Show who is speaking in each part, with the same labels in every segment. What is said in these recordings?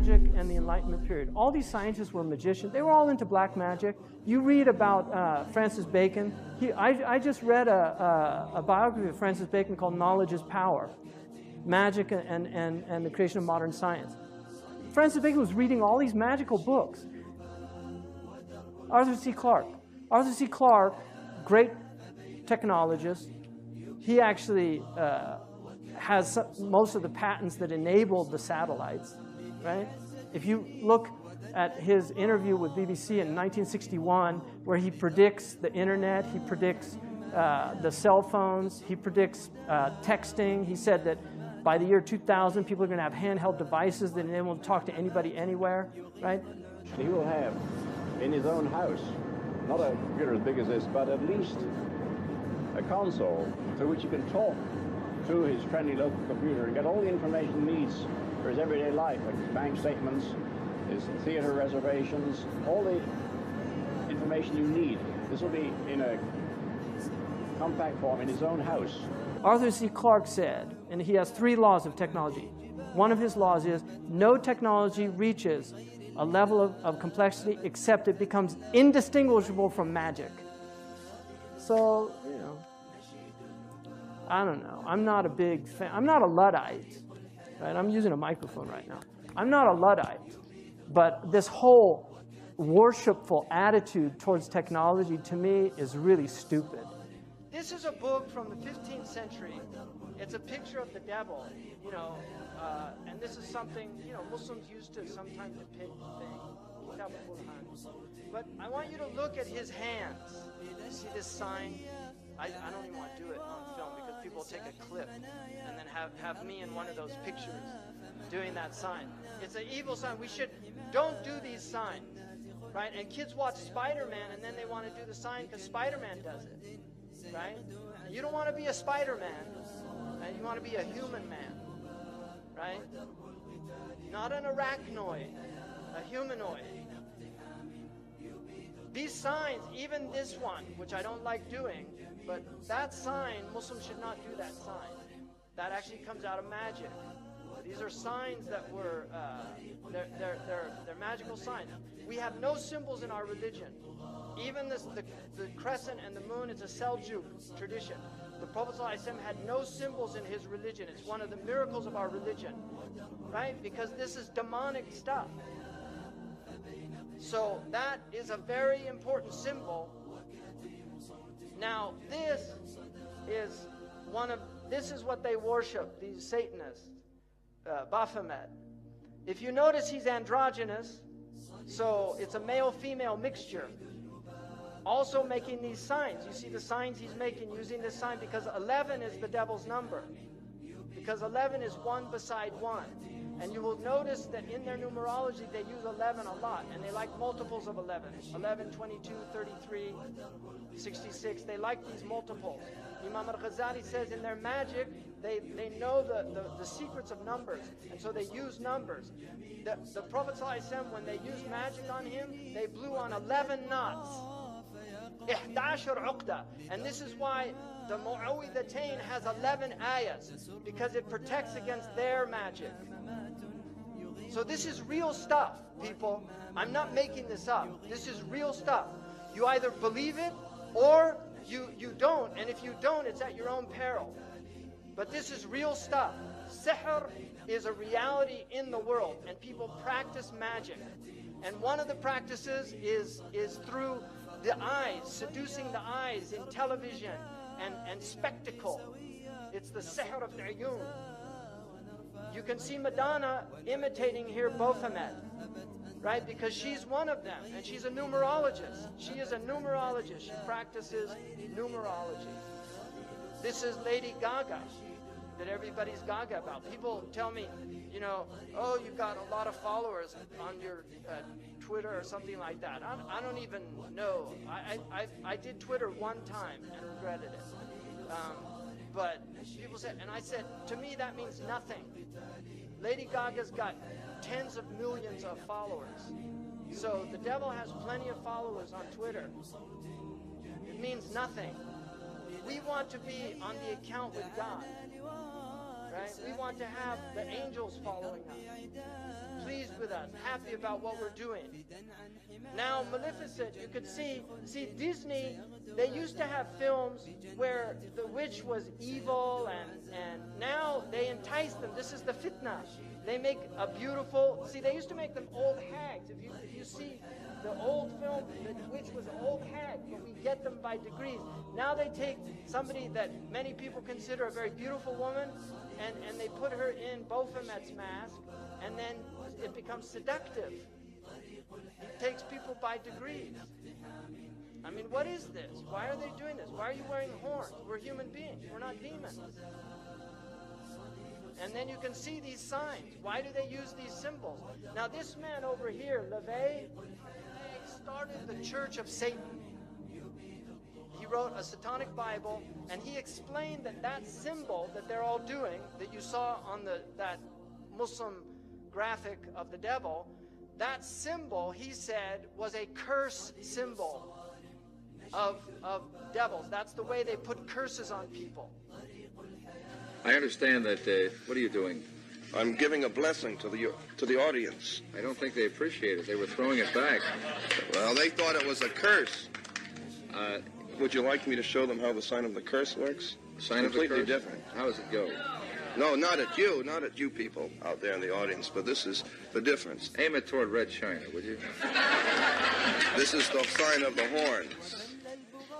Speaker 1: magic and the Enlightenment period. All these scientists were magicians. They were all into black magic. You read about Francis Bacon. I just read a biography of Francis Bacon called Knowledge is Power, Magic and the Creation of Modern Science. Francis Bacon was reading all these magical books. Arthur C. Clarke. Arthur C. Clarke, great technologist. He actually has most of the patents that enabled the satellites, right? If you look at his interview with BBC in 1961, where he predicts the internet, he predicts the cell phones, he predicts texting. He said that by the year 2000, people are going to have handheld devices that enable them to talk to anybody anywhere, right?
Speaker 2: He will have in his own house, not a computer as big as this, but at least a console through which he can talk to his friendly local computer and get all the information he needs for his everyday life, like his bank statements, his theater reservations, all the information you need. This will be in a compact form in his own house.
Speaker 1: Arthur C. Clarke said, and he has 3 laws of technology. One of his laws is no technology reaches a level of complexity except it becomes indistinguishable from magic. So, you know, I don't know. I'm not a big fan. I'm not a Luddite, right? I'm using a microphone right now. I'm not a Luddite, but this whole worshipful attitude towards technology to me is really stupid. This is a book from the 15th century. It's a picture of the devil, you know, and this is something, you know, Muslims used to sometimes depict things. But I want you to look at his hands. You see this sign? I don't even want to do it on film because people will take a clip and then have me in one of those pictures doing that sign. It's an evil sign. Don't do these signs, right? And kids watch Spider-Man and then they want to do the sign because Spider-Man does it, right? And you don't want to be a Spider-Man, right? You want to be a human man, right? Not an arachnoid, a humanoid. These signs, even this one, which I don't like doing, but that sign, Muslims should not do that sign. That actually comes out of magic. These are signs that were, they're magical signs. We have no symbols in our religion. Even the crescent and the moon is a Seljuk tradition. The Prophet ﷺ had no symbols in his religion. It's one of the miracles of our religion, right? Because this is demonic stuff. So that is a very important symbol. Now this is what they worship, these Satanists, Baphomet. If you notice, he's androgynous, so it's a male-female mixture. Also making these signs. You see the signs he's making using this sign because 11 is the devil's number. Because 11 is 1 beside 1. And you will notice that in their numerology, they use 11 a lot. And they like multiples of 11. 11, 22, 33, 66. They like these multiples. Imam al-Ghazali says in their magic, they know the secrets of numbers. And so they use numbers. The Prophet ﷺ, when they used magic on him, they blew on 11 knots. 11 uqda. And this is why the Mu'awwidhatayn has 11 ayahs, because it protects against their magic. So this is real stuff, people. I'm not making this up. This is real stuff. You either believe it or you don't. And if you don't, it's at your own peril. But this is real stuff. Sihr is a reality in the world, and people practice magic. And one of the practices is through the eyes, seducing the eyes in television and spectacle. It's the sihr of al-uyun. You can see Madonna imitating here Baphomet, right? Because she's one of them, and she's a numerologist. She is a numerologist. She practices numerology. This is Lady Gaga, that everybody's gaga about. People tell me, you know, oh, you've got a lot of followers on your Twitter or something like that. I don't even know. I did Twitter one time and regretted it. But people said, and I said, to me that means nothing. Lady Gaga's got tens of millions of followers. So the devil has plenty of followers on Twitter. It means nothing. We want to be on the account with God. right? We want to have the angels following us, pleased with us, happy about what we're doing. Now, Maleficent, you could see Disney, they used to have films where the witch was evil, and now they entice them. This is the fitna. They make a beautiful, they used to make them old hags. If you see the old film, the witch was an old hag, but we get them by degrees. Now they take somebody that many people consider a very beautiful woman, and they put her in Baphomet's mask, and then it becomes seductive. It takes people by degrees. I mean, what is this? Why are they doing this? Why are you wearing horns? We're human beings. We're not demons. And then you can see these signs. Why do they use these symbols? Now, this man over here, LaVey, started the Church of Satan. He wrote a satanic Bible, and he explained that symbol that they're all doing, that you saw on that Muslim graphic of the devil, that symbol, he said, was a curse symbol of devils. That's the way they put curses on people.
Speaker 3: I understand that, what are you doing?
Speaker 4: I'm giving a blessing to the audience.
Speaker 3: I don't think they appreciate it. They were throwing it back.
Speaker 4: Well, they thought it was a curse. Would you like me to show them how the sign of the curse works?
Speaker 3: Sign of the curse?
Speaker 4: Completely different.
Speaker 3: How does it go?
Speaker 4: No, not at you people out there in the audience, but this is the difference.
Speaker 3: Aim it toward Red China, would you?
Speaker 4: This is the sign of the horns.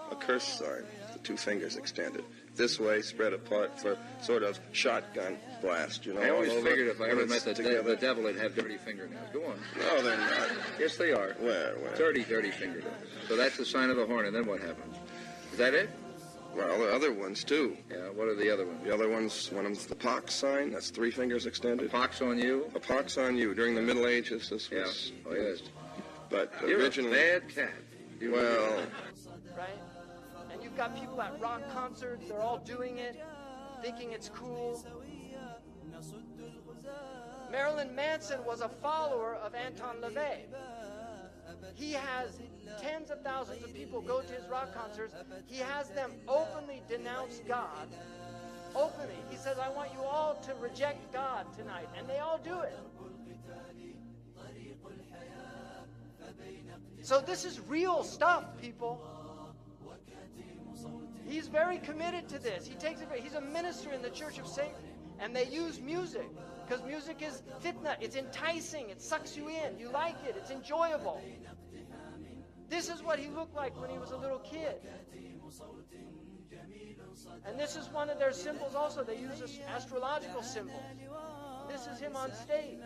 Speaker 4: A curse sign, the two fingers extended. This way, spread apart for sort of shotgun blast, you know.
Speaker 3: I always figured if I ever met the devil, it'd have dirty fingernails. Go on.
Speaker 4: No, they're not.
Speaker 3: Yes, they are.
Speaker 4: Where?
Speaker 3: Dirty fingernails. So that's the sign of the horn, and then what happens? Is that it?
Speaker 4: Well, the other ones, too.
Speaker 3: Yeah, what are the other ones?
Speaker 4: The other ones, one of them's the pox sign. That's 3 fingers extended.
Speaker 3: A pox on you?
Speaker 4: A pox on you. During the Middle Ages, this was...
Speaker 3: Yeah. Oh, yes.
Speaker 4: But
Speaker 3: You're
Speaker 4: originally...
Speaker 3: a bad cat.
Speaker 4: Well...
Speaker 1: Right? And you've got people at rock concerts, they're all doing it, thinking it's cool. Marilyn Manson was a follower of Anton LaVey. He has tens of thousands of people go to his rock concerts. He has them openly denounce God. Openly. He says, I want you all to reject God tonight. And they all do it. So this is real stuff, people. He's very committed to this. He's a minister in the Church of Satan. And they use music. Because music is fitna. It's enticing. It sucks you in. You like it. It's enjoyable. This is what he looked like when he was a little kid. And this is one of their symbols also. They use astrological symbols. This is him on stage.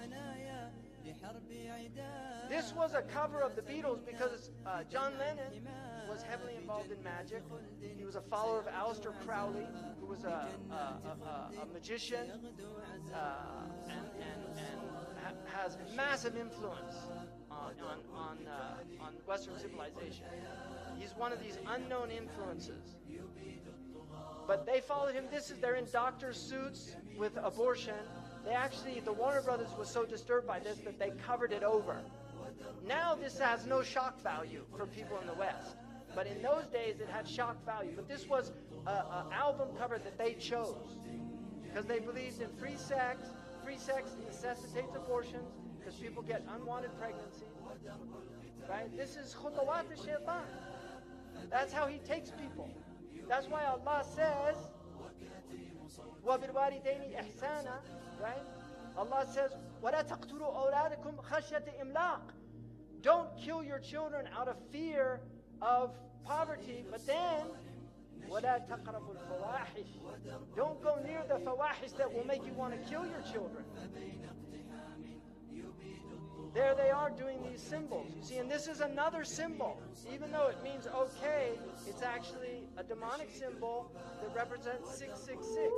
Speaker 1: This was a cover of the Beatles because John Lennon was heavily involved in magic. He was a follower of Aleister Crowley, who was a magician and has massive influence on Western civilization. He's one of these unknown influences. But they followed him. They're in doctor's suits with abortion. The Warner Brothers was so disturbed by this that they covered it over. Now this has no shock value for people in the West. But in those days it had shock value. But this was an album cover that they chose. Because they believed in free sex. Free sex necessitates abortions because people get unwanted pregnancies. Right? This is khutawat al-shaytan. That's how he takes people. That's why Allah says, وَبِالْوَالِدَيْنِ إِحْسَانًا. Right? Allah says, وَلَا تَقْتُلُوا أَوْلَادَكُمْ خَشْيَةَ إِمْلَاقٍ. Don't kill your children out of fear of poverty, but then وَلَا تَقْرَبُوا الْفَوَاحِشِ. Don't go near the fawahish that will make you want to kill your children. There they are doing these symbols. You see, and this is another symbol. Even though it means okay, it's actually a demonic symbol that represents 666.